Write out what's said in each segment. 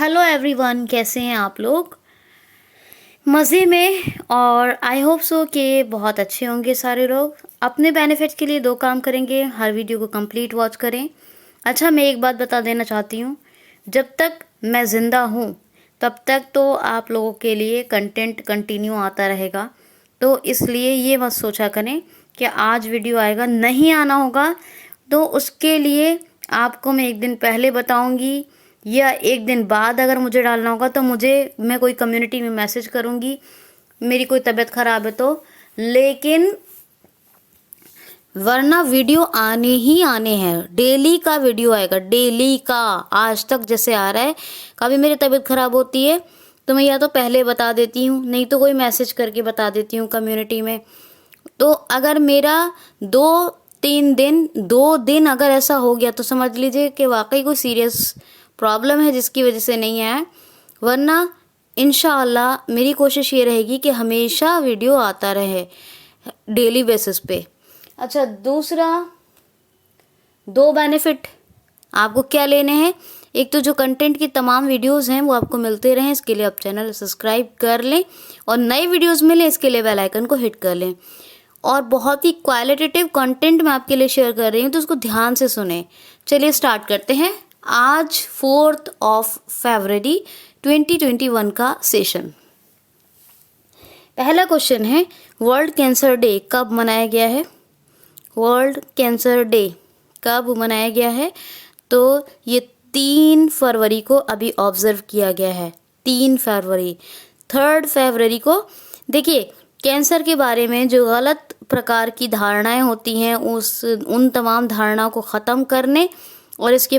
Hello everyone, कैसे हैं आप लोग? मज़े में। और आई होप सो कि बहुत अच्छे होंगे सारे लोग। अपने बेनिफिट के लिए दो काम करेंगे, हर वीडियो को कंप्लीट वॉच करें। अच्छा, मैं एक बात बता देना चाहती हूँ, जब तक मैं ज़िंदा हूँ तब तक तो आप लोगों के लिए कंटेंट कंटिन्यू आता रहेगा। तो इसलिए ये मत सोचा करें कि आज वीडियो आएगा, नहीं आना होगा तो उसके लिए आपको मैं एक दिन पहले बताऊंगी, या एक दिन बाद अगर मुझे डालना होगा तो मैं कोई कम्युनिटी में मैसेज करूंगी, मेरी कोई तबीयत ख़राब है तो। लेकिन वरना वीडियो आने ही आने हैं, डेली का वीडियो आएगा, डेली का। आज तक जैसे आ रहा है, कभी मेरी तबीयत ख़राब होती है तो मैं या तो पहले बता देती हूँ, नहीं तो कोई मैसेज करके बता देती हूँ कम्युनिटी में। तो अगर मेरा 2 दिन अगर ऐसा हो गया तो समझ लीजिए कि वाकई कोई सीरियस प्रॉब्लम है जिसकी वजह से नहीं आया। वरना इंशाअल्लाह मेरी कोशिश ये रहेगी कि हमेशा वीडियो आता रहे डेली बेसिस पे। अच्छा, दूसरा, दो बेनिफिट आपको क्या लेने हैं। एक तो जो कंटेंट की तमाम वीडियोस हैं वो आपको मिलते रहें, इसके लिए आप चैनल सब्सक्राइब कर लें, और नई वीडियोस मिले इसके लिए बेल आइकन को हिट कर लें। और बहुत ही क्वालिटेटिव कंटेंट मैं आपके लिए शेयर कर रही हूँ, तो उसको ध्यान से सुने। चलिए स्टार्ट करते हैं। आज 4 फरवरी 2021 का सेशन। पहला क्वेश्चन है, वर्ल्ड कैंसर डे कब मनाया गया है? वर्ल्ड कैंसर डे कब मनाया गया है? तो ये 3 फरवरी को अभी ऑब्जर्व किया गया है। 3 फरवरी, 3 फरवरी को। देखिए, कैंसर के बारे में जो गलत प्रकार की धारणाएं होती हैं उन तमाम धारणाओं को ख़त्म करने और इसके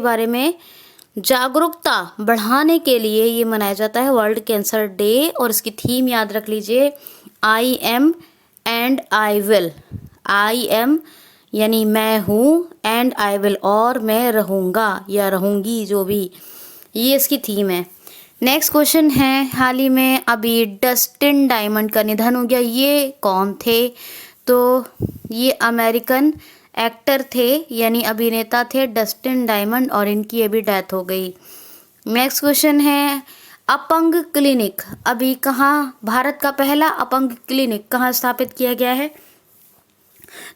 बारे में जागरूकता बढ़ाने के लिए ये मनाया जाता है वर्ल्ड कैंसर डे। और इसकी थीम याद रख लीजिए, I am and I will. I am यानी मैं हूँ, एंड आई विल और मैं रहूँगा या रहूँगी, जो भी, ये इसकी थीम है। नेक्स्ट क्वेश्चन है, हाल ही में अभी डस्टिन डायमंड का निधन हो गया। ये कौन थे? तो ये अमेरिकन एक्टर थे, यानी अभिनेता थे डस्टिन डायमंड, और इनकी अभी डेथ हो गई। नेक्स्ट क्वेश्चन है, अपंग क्लिनिक अभी कहाँ, भारत का पहला अपंग क्लिनिक कहाँ स्थापित किया गया है?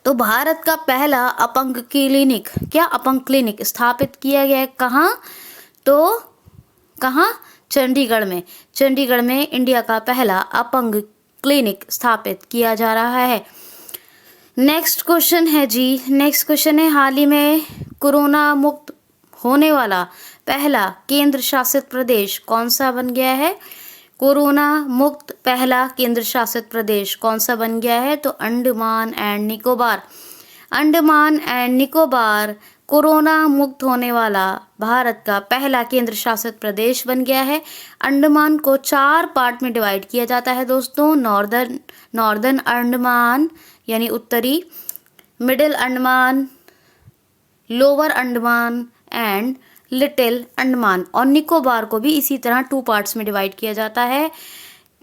तो भारत का पहला अपंग क्लिनिक स्थापित किया गया है कहाँ? तो कहाँ? चंडीगढ़ में। चंडीगढ़ में इंडिया का पहला अपंग क्लिनिक स्थापित किया जा रहा है। नेक्स्ट क्वेश्चन है, हाल ही में कोरोना मुक्त होने वाला पहला केंद्र शासित प्रदेश कौन सा बन गया है? कोरोना मुक्त पहला केंद्र शासित प्रदेश कौन सा बन गया है? तो Andaman and Nicobar. Andaman and Nicobar corona मुक्त होने वाला भारत का पहला केंद्र शासित प्रदेश बन गया है। अंडमान को 4 पार्ट में डिवाइड किया जाता है दोस्तों। नॉर्दर्न अंडमान यानी उत्तरी, middle Andaman, lower Andaman and little Andaman. और निकोबार को भी इसी तरह 2 पार्ट्स में डिवाइड किया जाता है,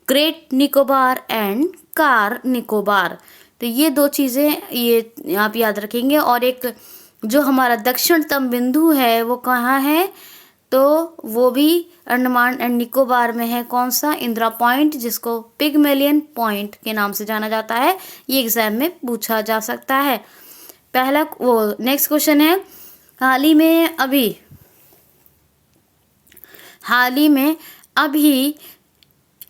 great Nicobar and car Nicobar. तो ये 2 चीज़ें ये आप याद रखेंगे। और एक जो हमारा दक्षिणतम बिंदु है वो कहाँ है? तो वो भी अंडमान एंड निकोबार में है। कौन सा? इंदिरा पॉइंट, जिसको पिगमेलियन पॉइंट के नाम से जाना जाता है। ये एग्जाम में पूछा जा सकता है। नेक्स्ट क्वेश्चन है, हाल ही में अभी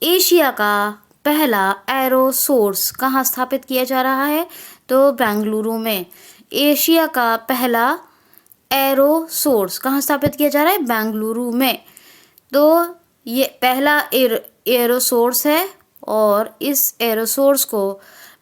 एशिया का पहला एरोसोर्स कहाँ स्थापित किया जा रहा है? तो बेंगलुरु में। एशिया का पहला एरोसोर्स कहाँ स्थापित किया जा रहा है? बेंगलुरु में। तो ये पहला एरोसोर्स है, और इस एरोसोर्स को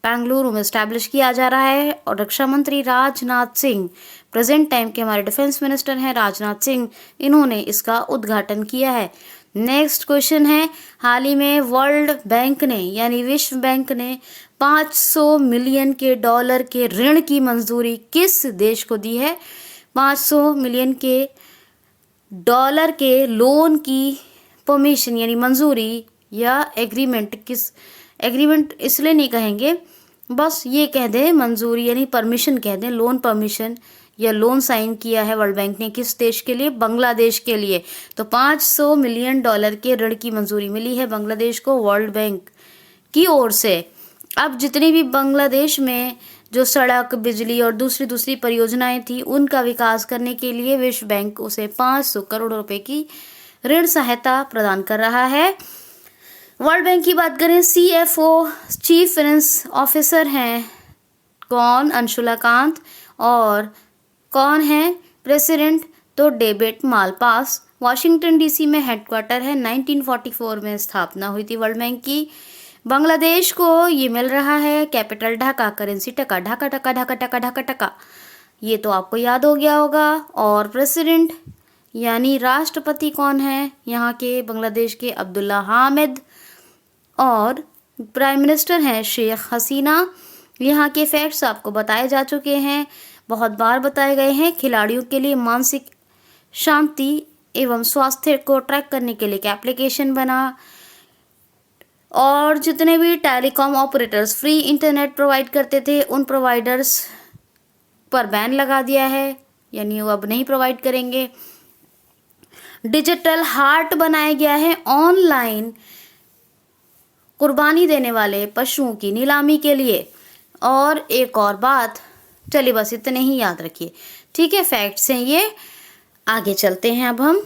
बेंगलुरु में स्टैब्लिश किया जा रहा है। और रक्षा मंत्री राजनाथ सिंह, प्रेजेंट टाइम के हमारे डिफेंस मिनिस्टर हैं राजनाथ सिंह, इन्होंने इसका उद्घाटन किया है। नेक्स्ट क्वेश्चन है, हाल ही में वर्ल्ड बैंक ने यानी विश्व बैंक ने $500 मिलियन के ऋण की मंजूरी किस देश को दी है? $500 मिलियन के लोन की परमिशन यानी मंजूरी या एग्रीमेंट इसलिए नहीं कहेंगे, बस ये कह दें मंजूरी यानी परमिशन कह दें, लोन परमिशन या लोन साइन किया है वर्ल्ड बैंक ने किस देश के लिए? बांग्लादेश के लिए। तो $500 मिलियन के ऋण की मंजूरी मिली है बांग्लादेश को वर्ल्ड बैंक की ओर से। अब जितनी भी बांग्लादेश में जो सड़क, बिजली और दूसरी परियोजनाएं थी, उनका विकास करने के लिए विश्व बैंक उसे 500 करोड़ रुपए की ऋण सहायता प्रदान कर रहा है। वर्ल्ड बैंक की बात करें, CFO चीफ फाइनेंस ऑफिसर हैं कौन? अंशुला कांत। और कौन है प्रेसिडेंट? तो डेविड मालपास। वॉशिंगटन DC में हेडक्वार्टर है। 1944 में स्थापना हुई थी वर्ल्ड बैंक की। बांग्लादेश को ये मिल रहा है कैपिटल ढाका, करेंसी टका, ढाका टका ढाका टका ढाका टका, ये तो आपको याद हो गया होगा। और प्रेसिडेंट यानी राष्ट्रपति कौन है यहाँ के बांग्लादेश के? अब्दुल्ला हामिद। और प्राइम मिनिस्टर हैं शेख हसीना। यहाँ के फैक्ट्स आपको बताए जा चुके हैं, बहुत बार बताए गए हैं। खिलाड़ियों के लिए मानसिक शांति एवं स्वास्थ्य को ट्रैक करने के लिए एक एप्लीकेशन बना। और जितने भी telecom operators free internet provide करते थे, उन प्रोवाइडर्स पर बैन लगा दिया है, यानी वो अब नहीं प्रोवाइड करेंगे। डिजिटल हार्ट बनाया गया है ऑनलाइन कुर्बानी देने वाले पशुओं की नीलामी के लिए। और एक और बात, चलिए बस इतने ही याद रखिए, ठीक है, फैक्ट्स हैं ये। आगे चलते हैं अब हम।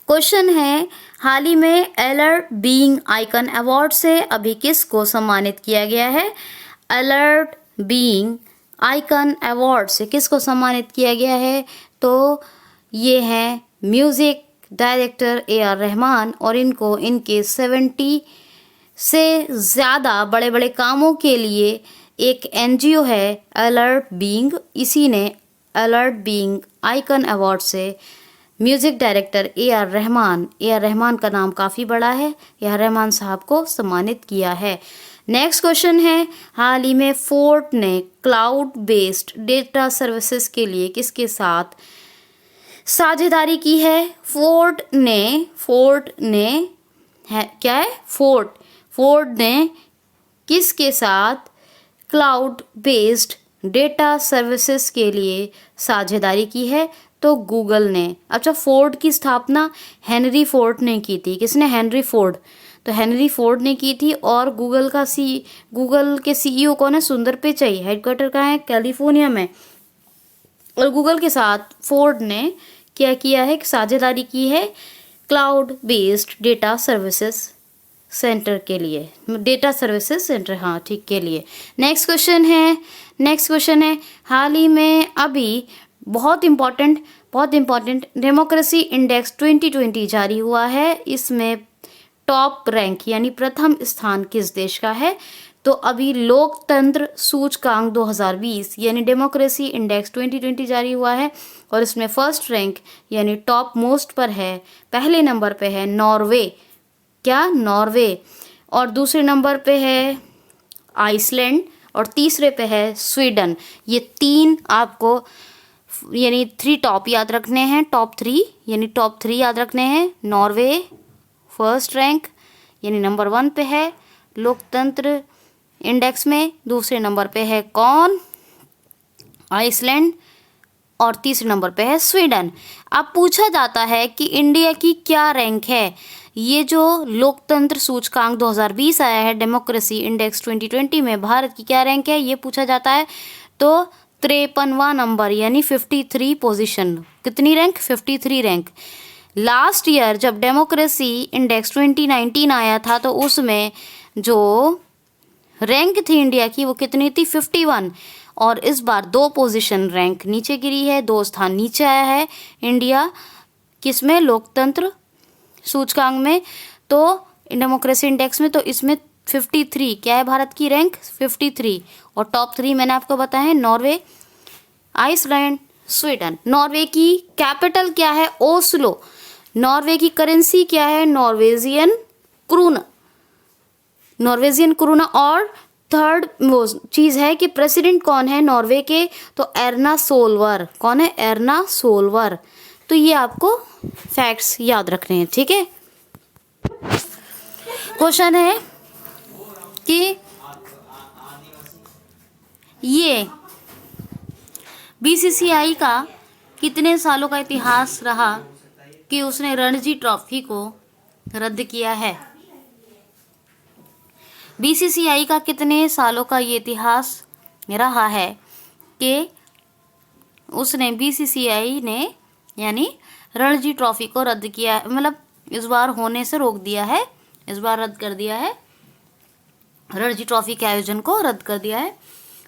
क्वेश्चन है, हाल ही में अलर्ट बीइंग आइकन अवार्ड से अभी किसको सम्मानित किया गया है? अलर्ट बीइंग आइकन अवार्ड से किसको सम्मानित किया गया है? तो ये है म्यूजिक डायरेक्टर AR रहमान। और इनको इनके 70 से ज़्यादा बड़े बड़े कामों के लिए एक NGO है अलर्ट बीइंग, इसी ने अलर्ट बीइंग आइकन अवार्ड से म्यूजिक डायरेक्टर AR रहमान का नाम काफ़ी बड़ा है, AR रहमान साहब को सम्मानित किया है। नेक्स्ट क्वेश्चन है, हाल ही में फोर्ट ने क्लाउड बेस्ड डेटा सर्विसेज के लिए किसके साथ साझेदारी की है? फोर्ट ने है क्या है? फोर्ट ने किसके साथ क्लाउड बेस्ड डेटा सर्विसेज के लिए साझेदारी की है? तो गूगल ने। अच्छा, फोर्ड की स्थापना हेनरी फोर्ड ने की थी। किसने? Henry Ford. तो हेनरी फोर्ड ने की थी। और गूगल के CEO कौन है? सुंदर पिचाई। हेडक्वार्टर कहाँ है? कैलिफोर्निया में। और गूगल के साथ फोर्ड ने क्या किया है? साझेदारी की है cloud based data services centre के लिए, डेटा सर्विसेज सेंटर, हाँ ठीक, के लिए। नेक्स्ट क्वेश्चन है, हाल ही में अभी बहुत इम्पॉर्टेंट डेमोक्रेसी इंडेक्स 2020 जारी हुआ है। इसमें टॉप रैंक यानी प्रथम स्थान किस देश का है? तो अभी लोकतंत्र सूचकांक 2020 यानी डेमोक्रेसी इंडेक्स 2020 जारी हुआ है। और इसमें फर्स्ट रैंक यानी टॉप मोस्ट पर है, पहले नंबर पे है नॉर्वे। क्या? नॉर्वे। और दूसरे नंबर पे है आइसलैंड। और तीसरे पे है स्वीडन। ये 3 आपको यानी 3 टॉप याद रखने हैं, टॉप 3 याद रखने हैं। नॉर्वे फर्स्ट रैंक यानी नंबर 1 पे है लोकतंत्र इंडेक्स में, दूसरे नंबर पे है कौन? आइसलैंड। और तीसरे नंबर पे है स्वीडन। अब पूछा जाता है कि इंडिया की क्या रैंक है? ये जो लोकतंत्र सूचकांक 2020 आया है, डेमोक्रेसी इंडेक्स 2020 में भारत की क्या रैंक है, ये पूछा जाता है। तो 53वां नंबर यानी 53 पोजीशन। कितनी रैंक? 53 रैंक। लास्ट ईयर जब डेमोक्रेसी इंडेक्स 2019 आया था, तो उसमें जो रैंक थी इंडिया की वो कितनी थी? 51। और इस बार 2 पोजीशन रैंक नीचे गिरी है, 2 स्थान नीचे आया है इंडिया। किसमें? लोकतंत्र सूचकांक में। तो डेमोक्रेसी इंडेक्स में। तो इसमें 53 क्या है भारत की रैंक? 53। और टॉप 3 मैंने आपको बताया है नॉर्वे, आइसलैंड, स्वीडन। नॉर्वे की कैपिटल क्या है? ओस्लो। नॉर्वे की करेंसी क्या है? नॉर्वेजियन क्रूना। और थर्ड वो चीज़ है कि प्रेसिडेंट कौन है नॉर्वे के? तो एर्ना सोलवर। कौन है? Erna solver. तो ये आपको फैक्ट्स याद रखने हैं, ठीक है। क्वेश्चन है कि ये बीसीसीआई का कितने सालों का इतिहास रहा कि उसने रणजी ट्रॉफी को रद्द किया है? बीसीसीआई का कितने सालों का ये इतिहास रहा है कि उसने बीसीसीआई ने यानी रणजी ट्रॉफी को रद्द किया है, मतलब इस बार होने से रोक दिया है, इस बार रद्द कर दिया है, रणजी ट्रॉफी के आयोजन को रद्द कर दिया है।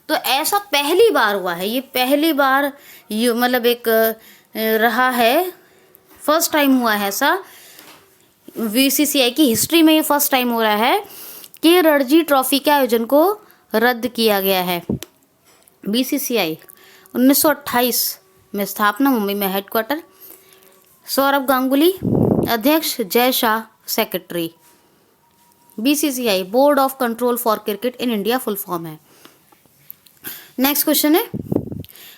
तो ऐसा पहली बार हुआ है, ये पहली बार मतलब एक रहा है, फर्स्ट टाइम हुआ है ऐसा, बीसीसीआई की हिस्ट्री में ये फर्स्ट टाइम हो रहा है कि रणजी ट्रॉफी के आयोजन को रद्द किया गया है। बीसीसीआई 1928 में स्थापना, मुंबई में हेडक्वार्टर, सौरभ गांगुली अध्यक्ष, Jay Shah secretary. BCCI board of control for cricket in India full form है। नेक्स्ट क्वेश्चन है,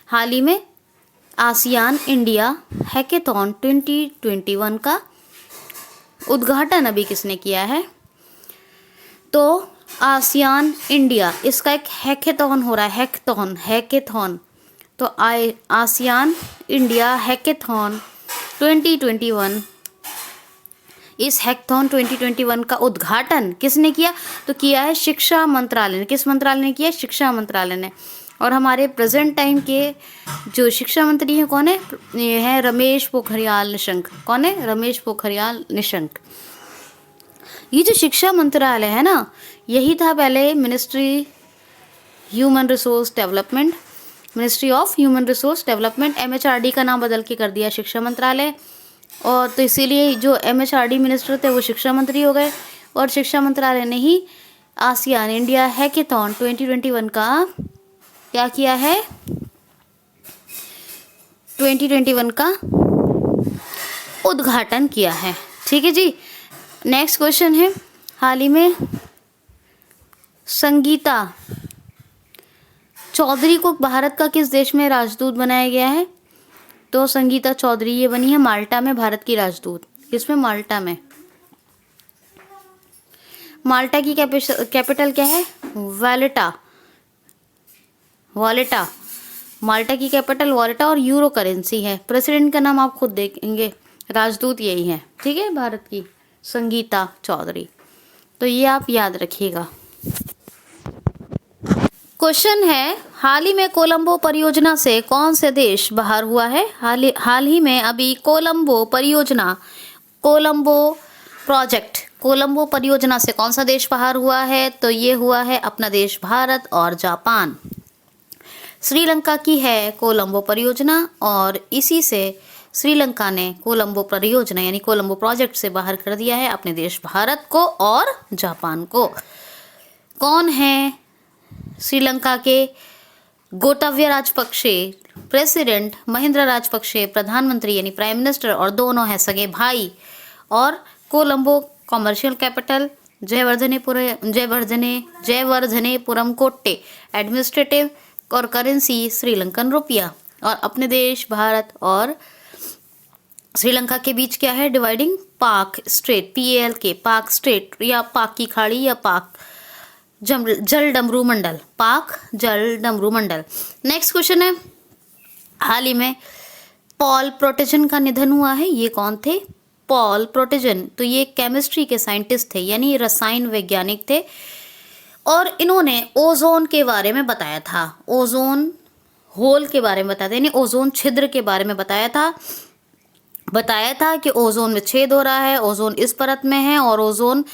हाल ही में आसियान इंडिया हैकेथॉन 2021 का उद्घाटन अभी किसने किया है? तो आसियान इंडिया, इसका एक हैकेथॉन हो रहा है, हैकेथॉन। तो आसियान इंडिया हैकेथॉन 2021, इस हैकेथॉन 2021 का उद्घाटन किसने किया? तो किया है शिक्षा मंत्रालय ने। किस मंत्रालय ने किया? शिक्षा मंत्रालय ने। और हमारे प्रेजेंट टाइम के जो शिक्षा मंत्री हैं कौन है? ये है रमेश पोखरियाल निशंक। कौन है? रमेश पोखरियाल निशंक। ये जो शिक्षा मंत्रालय है ना, यही था पहले ministry human resource development, ministry of human resource development. MHRD का नाम बदल के कर दिया शिक्षा मंत्रालय, और तो इसीलिए जो एमएचआरडी मिनिस्टर थे वो शिक्षा मंत्री हो गए। और शिक्षा मंत्रालय ने ही आसियान इंडिया हैकेथॉन 2021 का क्या किया है? 2021 का उद्घाटन किया है। ठीक है जी। नेक्स्ट क्वेश्चन है, हाल ही में संगीता चौधरी को भारत का किस देश में राजदूत बनाया गया है? तो संगीता चौधरी ये बनी है माल्टा में भारत की राजदूत। किसमें? माल्टा में। माल्टा की कैपिटल क्या है? वालेटा। माल्टा की कैपिटल वालेटा और यूरो करेंसी है। प्रेसिडेंट का नाम आप खुद देखेंगे, राजदूत यही है। ठीक है, भारत की संगीता चौधरी। तो ये आप याद रखिएगा। क्वेश्चन है, हाल ही में कोलंबो परियोजना से कौन से देश बाहर हुआ है? हाल ही में अभी कोलंबो परियोजना से कौन सा देश बाहर हुआ है? तो ये हुआ है अपना देश भारत और जापान। श्रीलंका की है कोलंबो परियोजना, और इसी से श्रीलंका ने कोलंबो परियोजना यानी कोलंबो प्रोजेक्ट से बाहर कर दिया है अपने देश भारत को और जापान को। कौन है श्रीलंका के? गोटाबया राजपक्षे प्रेसिडेंट, महिंद्रा राजपक्षे प्रधानमंत्री यानी प्राइम मिनिस्टर, और दोनों हैं सगे भाई। और Colombo commercial capital, Jayawardenepura Kotte administrative, और करेंसी श्रीलंकन रुपया। और अपने देश भारत और श्रीलंका के बीच क्या है? डिवाइडिंग पाक स्ट्रेट, PALK, पाक स्ट्रेट, या पाक की खाड़ी, या पाक जल डमरू मंडल, पाक जल डमरू मंडल। नेक्स्ट क्वेश्चन है, हाल ही में पॉल प्रोटेजन का निधन हुआ है। ये कौन थे? पॉल प्रोटेजन। तो ये केमिस्ट्री के साइंटिस्ट थे यानी रसायन वैज्ञानिक थे, और इन्होंने ओजोन के बारे में बताया था, ओजोन होल के बारे में बताया था, यानी ओजोन छिद्र के बारे में बताया था कि ओजोन में छेद हो रहा है, ओजोन इस परत में है, और ओजोन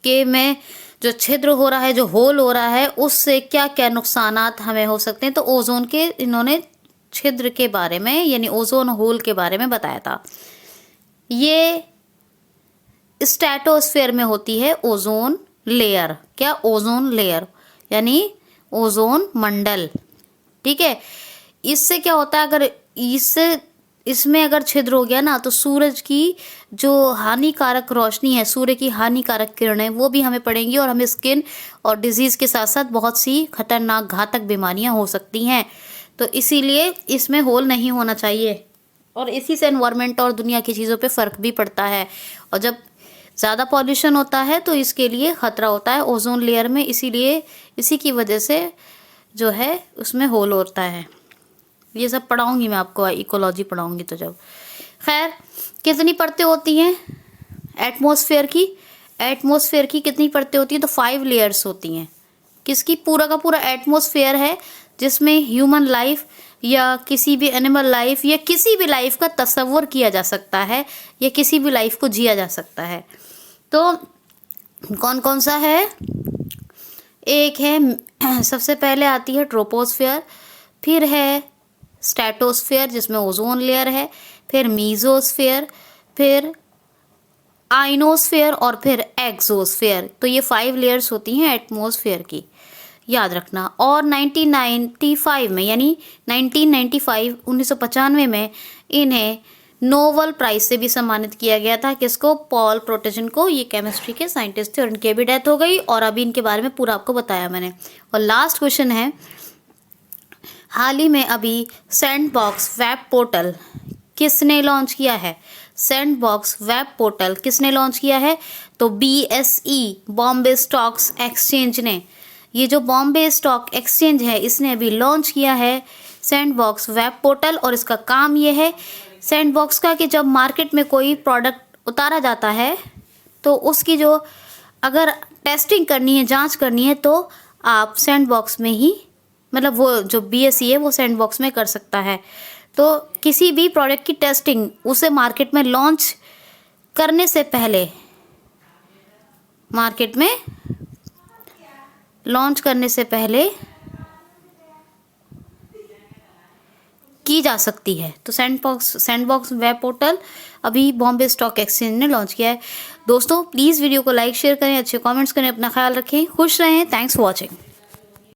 के में जो छिद्र हो रहा है, जो होल हो रहा है, उससे क्या क्या नुकसानात हमें हो सकते हैं। तो ओजोन के इन्होंने छिद्र के बारे में यानी ओजोन होल के बारे में बताया था। ये स्ट्रेटोस्फेयर में होती है ओजोन लेयर। क्या? ओजोन लेयर यानी ओजोन मंडल। ठीक है, इससे क्या होता है, अगर इसमें अगर छिद्र हो गया ना, तो सूरज की जो हानिकारक रोशनी है, सूर्य की हानिकारक किरणें, वो भी हमें पड़ेंगी, और हमें स्किन और डिजीज के साथ साथ बहुत सी खतरनाक घातक बीमारियां हो सकती हैं। तो इसीलिए इसमें होल नहीं होना चाहिए, और इसी से एनवायरनमेंट और दुनिया की चीज़ों पे फर्क भी पड़ता है। और जब ज़्यादा पॉल्यूशन होता है तो इसके लिए खतरा होता है ओजोन लेयर में, इसीलिए इसी की वजह से जो है उसमें होल होता है। ये सब पढ़ाऊंगी मैं आपको, इकोलॉजी पढ़ाऊंगी तो जब। खैर, कितनी परतें होती हैं एटमॉस्फेयर की? एटमॉस्फेयर की कितनी परतें होती हैं? तो 5 लेयर्स होती हैं। किसकी? पूरा का पूरा एटमॉस्फेयर है जिसमें ह्यूमन लाइफ या किसी भी एनिमल लाइफ या किसी भी लाइफ का तस्वर किया जा सकता है या किसी भी लाइफ को जिया जा सकता है। तो कौन कौन सा है? एक है, सबसे पहले आती है ट्रोपोस्फेयर, फिर है स्ट्रेटोस्फेयर जिसमें ओजोन लेयर है, फिर मीजोस्फेयर, फिर आइनोस्फेयर और फिर एक्सोस्फेयर। तो ये 5 लेयर्स होती हैं एटमॉस्फेयर की, याद रखना। और 1995 में, यानी 1995 में इन्हें नोबेल प्राइज से भी सम्मानित किया गया था। किसको? पॉल प्रोटेजन को। ये केमिस्ट्री के साइंटिस्ट थे और इनकी भी डेथ हो गई, और अभी इनके बारे में पूरा आपको बताया मैंने। और लास्ट क्वेश्चन है, हाल ही में अभी सैंडबॉक्स वेब पोर्टल किसने लॉन्च किया है? सैंडबॉक्स वेब पोर्टल किसने लॉन्च किया है? तो BSE, बॉम्बे स्टॉक्स एक्सचेंज ने। ये जो बॉम्बे स्टॉक एक्सचेंज है, इसने अभी लॉन्च किया है सैंडबॉक्स वेब पोर्टल। और इसका काम ये है सैंडबॉक्स का कि जब मार्केट में कोई प्रोडक्ट उतारा जाता है तो उसकी जो अगर टेस्टिंग करनी है, जांच करनी है, तो आप सैंडबॉक्स में ही, मतलब वो जो BSE है वो सैंडबॉक्स में कर सकता है। तो किसी भी प्रोडक्ट की टेस्टिंग उसे मार्केट में लॉन्च करने से पहले, मार्केट में लॉन्च करने से पहले की जा सकती है। तो सैंडबॉक्स वेब पोर्टल अभी बॉम्बे स्टॉक एक्सचेंज ने लॉन्च किया है। दोस्तों प्लीज़ वीडियो को लाइक शेयर करें, अच्छे कमेंट्स करें, अपना ख्याल रखें, खुश रहें। Thanks for watching.